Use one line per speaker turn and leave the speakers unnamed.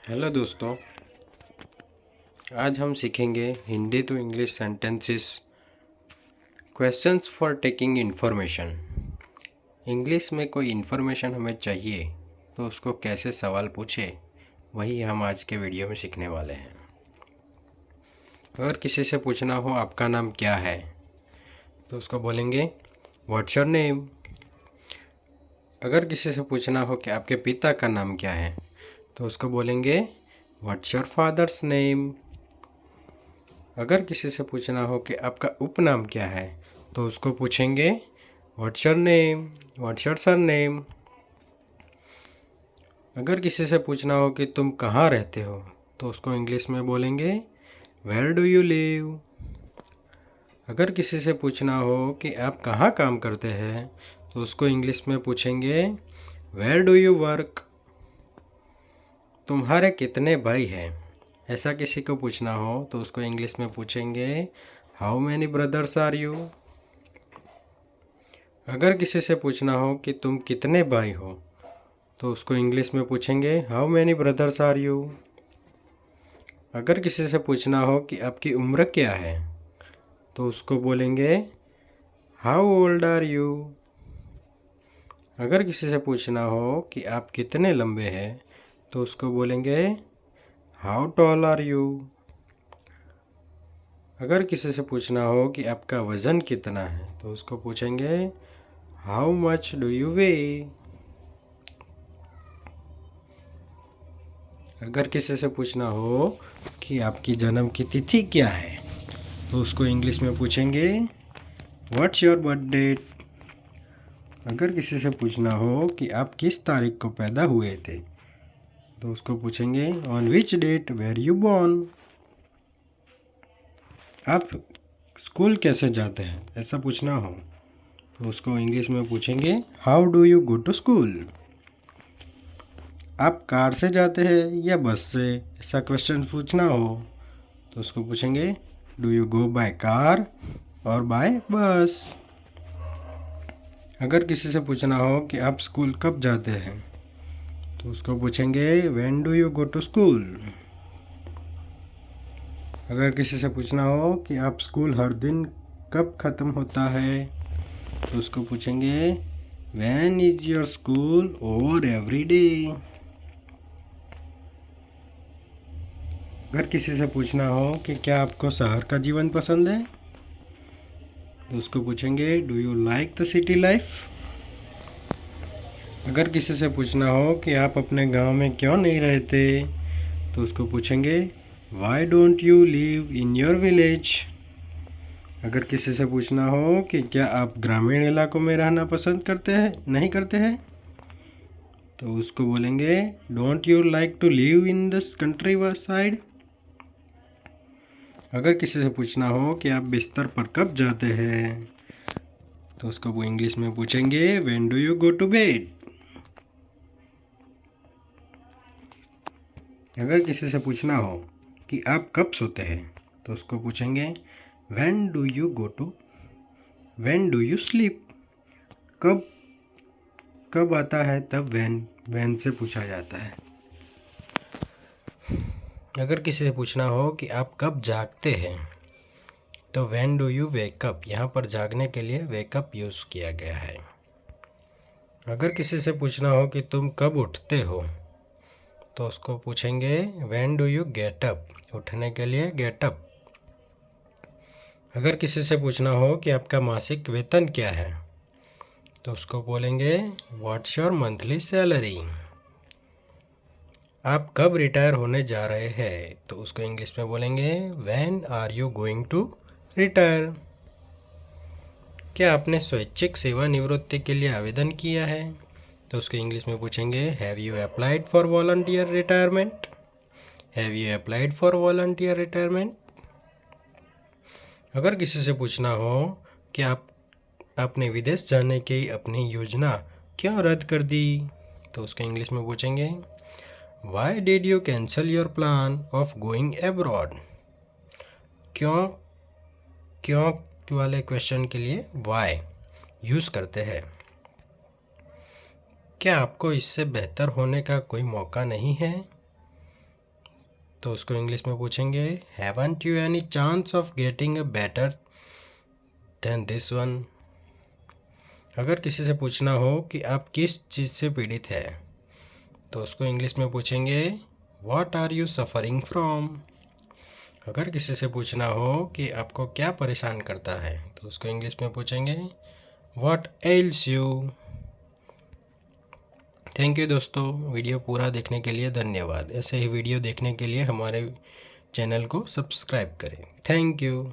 Hello दोस्तों, आज हम सीखेंगे Hindi to English sentences. Questions for taking information. English में कोई इन्फॉर्मेशन हमें चाहिए तो उसको कैसे सवाल पूछे, वही हम आज के वीडियो में सीखने वाले हैं। अगर किसी से पूछना हो आपका नाम क्या है तो उसको बोलेंगे व्हाट्स योर नेम। अगर किसी से पूछना हो कि आपके पिता का नाम क्या है तो उसको बोलेंगे व्हाट्स योर फादर्स नेम। अगर किसी से पूछना हो कि आपका उपनाम क्या है तो उसको पूछेंगे what's your name, what's your surname. अगर किसी से पूछना हो कि तुम कहाँ रहते हो तो उसको इंग्लिश में बोलेंगे वेयर डू यू लिव। अगर किसी से पूछना हो कि आप कहाँ काम करते हैं तो उसको इंग्लिश में पूछेंगे वेयर डू यू वर्क। तुम्हारे कितने भाई हैं, ऐसा किसी को पूछना हो तो उसको इंग्लिश में पूछेंगे how many brothers are you. अगर किसी से पूछना हो कि तुम कितने भाई हो तो उसको इंग्लिश में पूछेंगे how many brothers are you. अगर किसी से पूछना हो कि आपकी उम्र क्या है तो उसको बोलेंगे हाउ ओल्ड आर यू। अगर किसी से पूछना हो कि आप कितने लंबे हैं तो उसको बोलेंगे हाउ टॉल आर यू। अगर किसी से पूछना हो कि आपका वज़न कितना है तो उसको पूछेंगे हाउ मच डू यू वे। अगर किसी से पूछना हो कि आपकी जन्म की तिथि क्या है तो उसको इंग्लिश में पूछेंगे व्हाट्स योर बर्थ डेट। अगर किसी से पूछना हो कि आप किस तारीख को पैदा हुए थे तो उसको पूछेंगे on which date were you born. आप स्कूल कैसे जाते हैं, ऐसा पूछना हो तो उसको इंग्लिश में पूछेंगे how do you go to school. आप कार से जाते हैं या बस से, ऐसा क्वेश्चन पूछना हो तो उसको पूछेंगे do you go by car और बाय बस। अगर किसी से पूछना हो कि आप स्कूल कब जाते हैं तो उसको पूछेंगे when do you go to school. अगर किसी से पूछना हो कि आप स्कूल हर दिन कब ख़त्म होता है तो उसको पूछेंगे when is your school over every day. अगर किसी से पूछना हो कि क्या आपको शहर का जीवन पसंद है तो उसको पूछेंगे do you like the city life. अगर किसी से पूछना हो कि आप अपने गांव में क्यों नहीं रहते तो उसको पूछेंगे why don't you live in your village. अगर किसी से पूछना हो कि क्या आप ग्रामीण इलाकों में रहना पसंद करते हैं, नहीं करते हैं, तो उसको बोलेंगे don't you like to live in this countryside. अगर किसी से पूछना हो कि आप बिस्तर पर कब जाते हैं तो उसको वो इंग्लिश में पूछेंगे when do you go to bed. अगर किसी से पूछना हो कि आप कब सोते हैं तो उसको पूछेंगे व्हेन डू यू स्लीप। कब कब आता है तब व्हेन से पूछा जाता है। अगर किसी से पूछना हो कि आप कब जागते हैं तो व्हेन डू यू वेकअप, यहाँ पर जागने के लिए वेकअप यूज़ किया गया है। अगर किसी से पूछना हो कि तुम कब उठते हो तो उसको पूछेंगे when do you get up, उठने के लिए गेट अप। अगर किसी से पूछना हो कि आपका मासिक वेतन क्या है तो उसको बोलेंगे व्हाट्स योर मंथली सैलरी। आप कब रिटायर होने जा रहे हैं तो उसको इंग्लिश में बोलेंगे when are you going to retire. क्या आपने स्वैच्छिक सेवानिवृत्ति के लिए आवेदन किया है तो उसको इंग्लिश में पूछेंगे have you applied for volunteer retirement. Have you applied for volunteer retirement. अगर किसी से पूछना हो कि आपने विदेश जाने की अपनी योजना क्यों रद्द कर दी तो उसको इंग्लिश में पूछेंगे why did you cancel your plan of going abroad. क्यों क्यों वाले क्वेश्चन के लिए वाई यूज़ करते हैं। क्या आपको इससे बेहतर होने का कोई मौका नहीं है तो उसको इंग्लिश में पूछेंगे haven't you any chance of getting a better than this one. अगर किसी से पूछना हो कि आप किस चीज़ से पीड़ित है तो उसको इंग्लिश में पूछेंगे what are you suffering from. अगर किसी से पूछना हो कि आपको क्या परेशान करता है तो उसको इंग्लिश में पूछेंगे what else you. Thank you दोस्तों, वीडियो पूरा देखने के लिए धन्यवाद। ऐसे ही वीडियो देखने के लिए हमारे चैनल को सब्सक्राइब करें। Thank you.